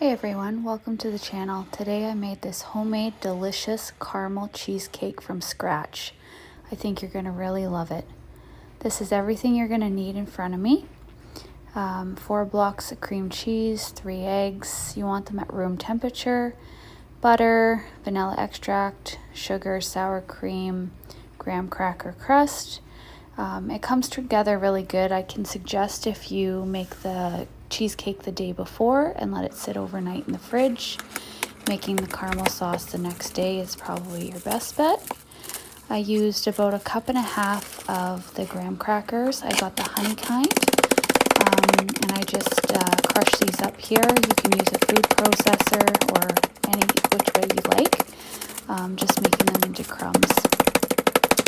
Hey everyone, welcome to the channel. Today I made this homemade delicious caramel cheesecake from scratch. I think you're going to really love it. This is everything you're going to need in front of me. 4 blocks of cream cheese, 3 eggs, you want them at room temperature, butter, vanilla extract, sugar, sour cream, graham cracker crust. It comes together really good. I can suggest if you make the cheesecake the day before and let it sit overnight in the fridge. Making the caramel sauce the next day is probably your best bet. I used about 1.5 cups of the graham crackers. I got the honey kind, and I just crushed these up here. You can use a food processor or which way you like, just making them into crumbs.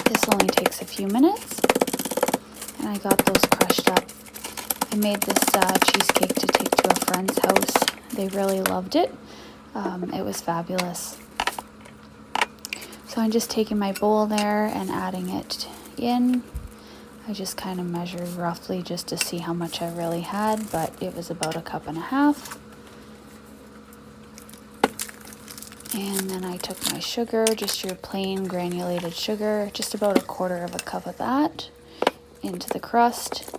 This only takes a few minutes, and I got those crushed up. I made this cheesecake to take to a friend's house. They really loved it. It was fabulous. So I'm just taking my bowl there and adding it in. I just kind of measured roughly just to see how much I really had, but it was about 1.5 cups. And then I took my sugar, just your plain granulated sugar, just about 1/4 cup of that into the crust,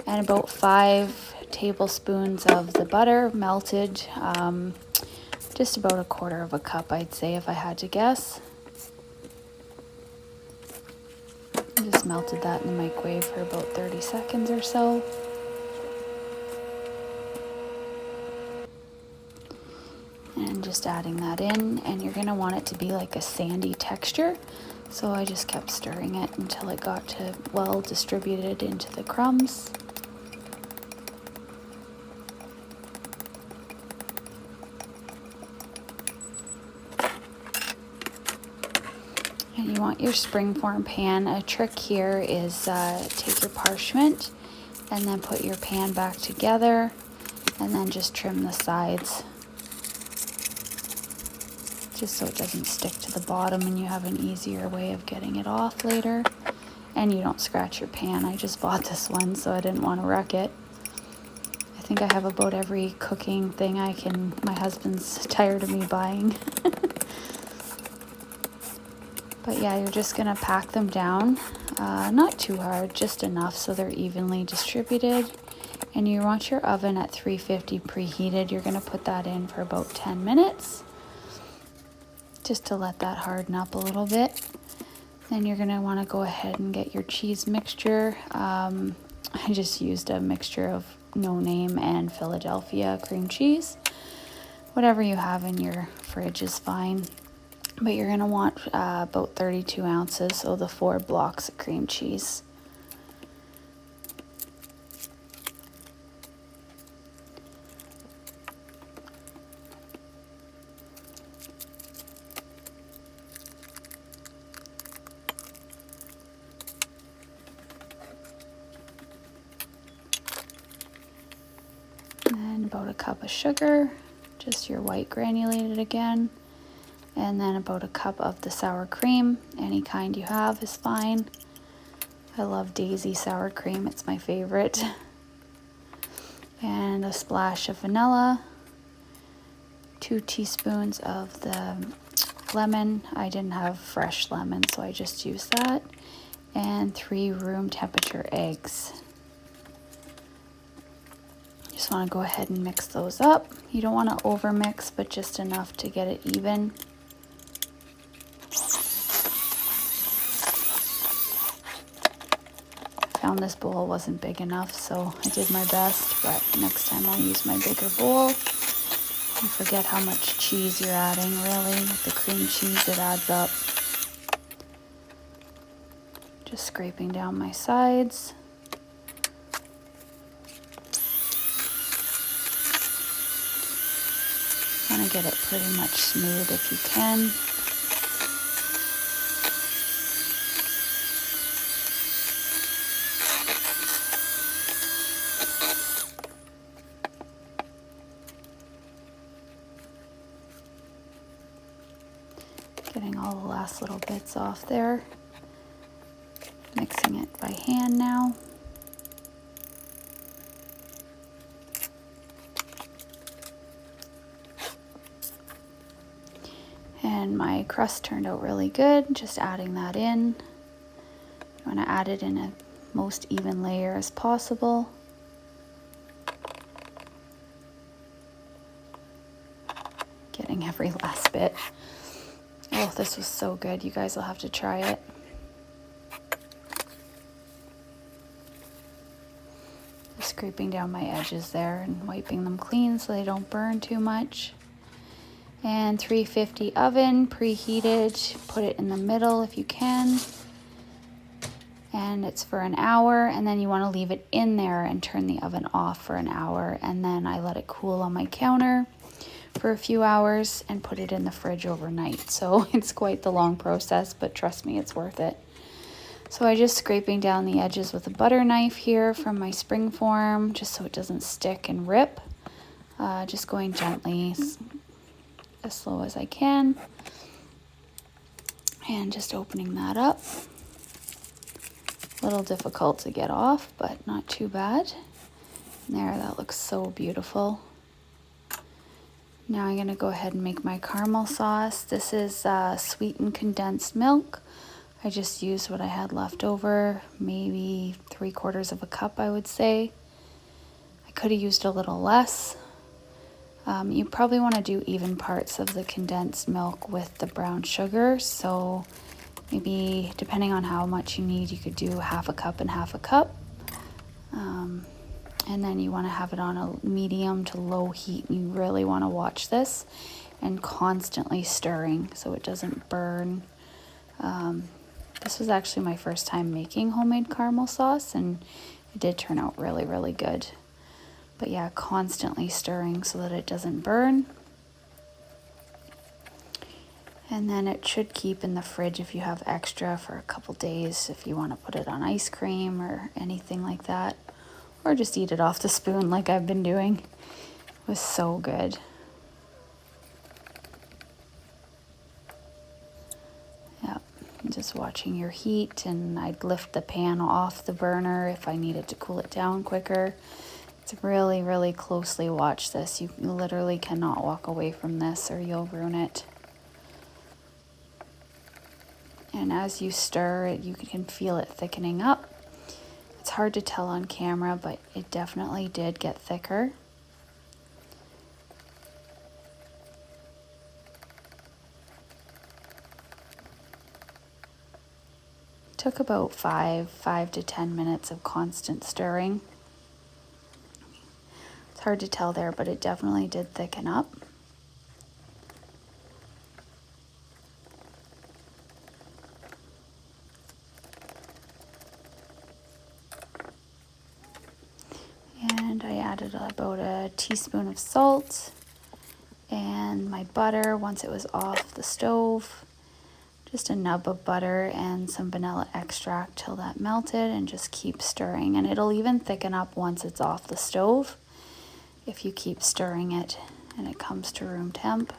and about 5 tablespoons of the butter melted, just about 1/4 cup, I'd say, if I had to guess. Just melted that in the microwave for about 30 seconds or so. And just adding that in, and you're going to want it to be like a sandy texture. So I just kept stirring it until it got to well distributed into the crumbs. And you want your springform pan. A trick here is take your parchment and then put your pan back together and then just trim the sides, just so it doesn't stick to the bottom and you have an easier way of getting it off later. And you don't scratch your pan. I just bought this one, so I didn't want to wreck it. I think I have about every cooking thing my husband's tired of me buying. But yeah, you're just gonna pack them down, not too hard, just enough so they're evenly distributed. And you want your oven at 350 preheated. You're gonna put that in for about 10 minutes, just to let that harden up a little bit. Then you're gonna wanna go ahead and get your cheese mixture. I just used a mixture of no name and Philadelphia cream cheese. Whatever you have in your fridge is fine. But you're going to want about 32 ounces, so the 4 blocks of cream cheese. And then about 1 cup of sugar, just your white granulated again. And then about 1 cup of the sour cream. Any kind you have is fine. I love Daisy sour cream, it's my favorite. And a splash of vanilla. 2 teaspoons of the lemon. I didn't have fresh lemon, so I just used that. And 3 room temperature eggs. Just want to go ahead and mix those up. You don't want to over mix, but just enough to get it even. Found this bowl wasn't big enough, so I did my best, but next time I'll use my bigger bowl. You forget how much cheese you're adding, really. With the cream cheese, it adds up. Just scraping down my sides. Want to get it pretty much smooth if you can. Getting all the last little bits off there. Mixing it by hand now. And my crust turned out really good, just adding that in. You want to add it in a most even layer as possible. Getting every last bit. Oh, this was so good. You guys will have to try it. Just scraping down my edges there and wiping them clean so they don't burn too much. And 350 oven, preheated. Put it in the middle if you can. And it's for an hour, and then you want to leave it in there and turn the oven off for an hour, and then I let it cool on my counter for a few hours and put it in the fridge overnight. So it's quite the long process, but trust me, it's worth it. So I just scraping down the edges with a butter knife here from my springform, just so it doesn't stick and rip. Just going gently, as slow as I can, and just opening that up. A little difficult to get off, but not too bad. There, that looks so beautiful. Now I'm going to go ahead and make my caramel sauce. This is sweetened condensed milk. I just used what I had left over, maybe 3/4 of a cup, I would say. I could have used a little less. You probably want to do even parts of the condensed milk with the brown sugar, so maybe depending on how much you need, you could do 1/2 cup and 1/2 cup. And then you want to have it on a medium to low heat. You really want to watch this and constantly stirring so it doesn't burn. This was actually my first time making homemade caramel sauce, and it did turn out really, really good. But yeah, constantly stirring so that it doesn't burn. And then it should keep in the fridge if you have extra for a couple days, if you want to put it on ice cream or anything like that. Or just eat it off the spoon like I've been doing. It was so good. Yep, just watching your heat, and I'd lift the pan off the burner if I needed to cool it down quicker. It's really, really closely watch this. You literally cannot walk away from this or you'll ruin it. And as you stir it, you can feel it thickening up. It's hard to tell on camera, but it definitely did get thicker. It took about 5 to 10 minutes of constant stirring. It's hard to tell there, but it definitely did thicken up. And I added about a teaspoon of salt and my butter once it was off the stove. Just a nub of butter and some vanilla extract till that melted, and just keep stirring. And it'll even thicken up once it's off the stove if you keep stirring it and it comes to room temp.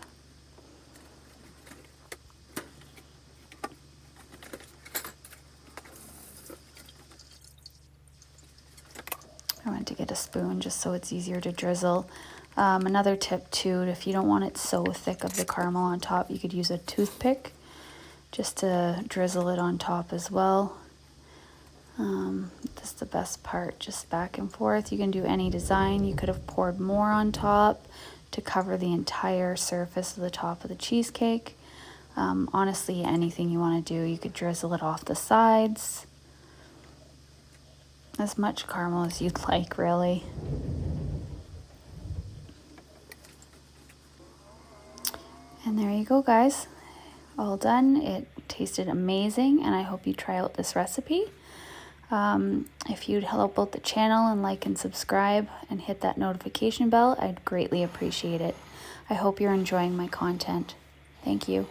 I went to get a spoon just so it's easier to drizzle. Another tip too, if you don't want it so thick of the caramel on top, you could use a toothpick just to drizzle it on top as well. That's the best part, just back and forth. You can do any design. You could have poured more on top to cover the entire surface of the top of the cheesecake. Honestly, anything you want to do, you could drizzle it off the sides. As much caramel as you'd like, really. And there you go, guys. All done. It tasted amazing, and I hope you try out this recipe. If you'd help out the channel and like and subscribe and hit that notification bell, I'd greatly appreciate it. I hope you're enjoying my content. Thank you.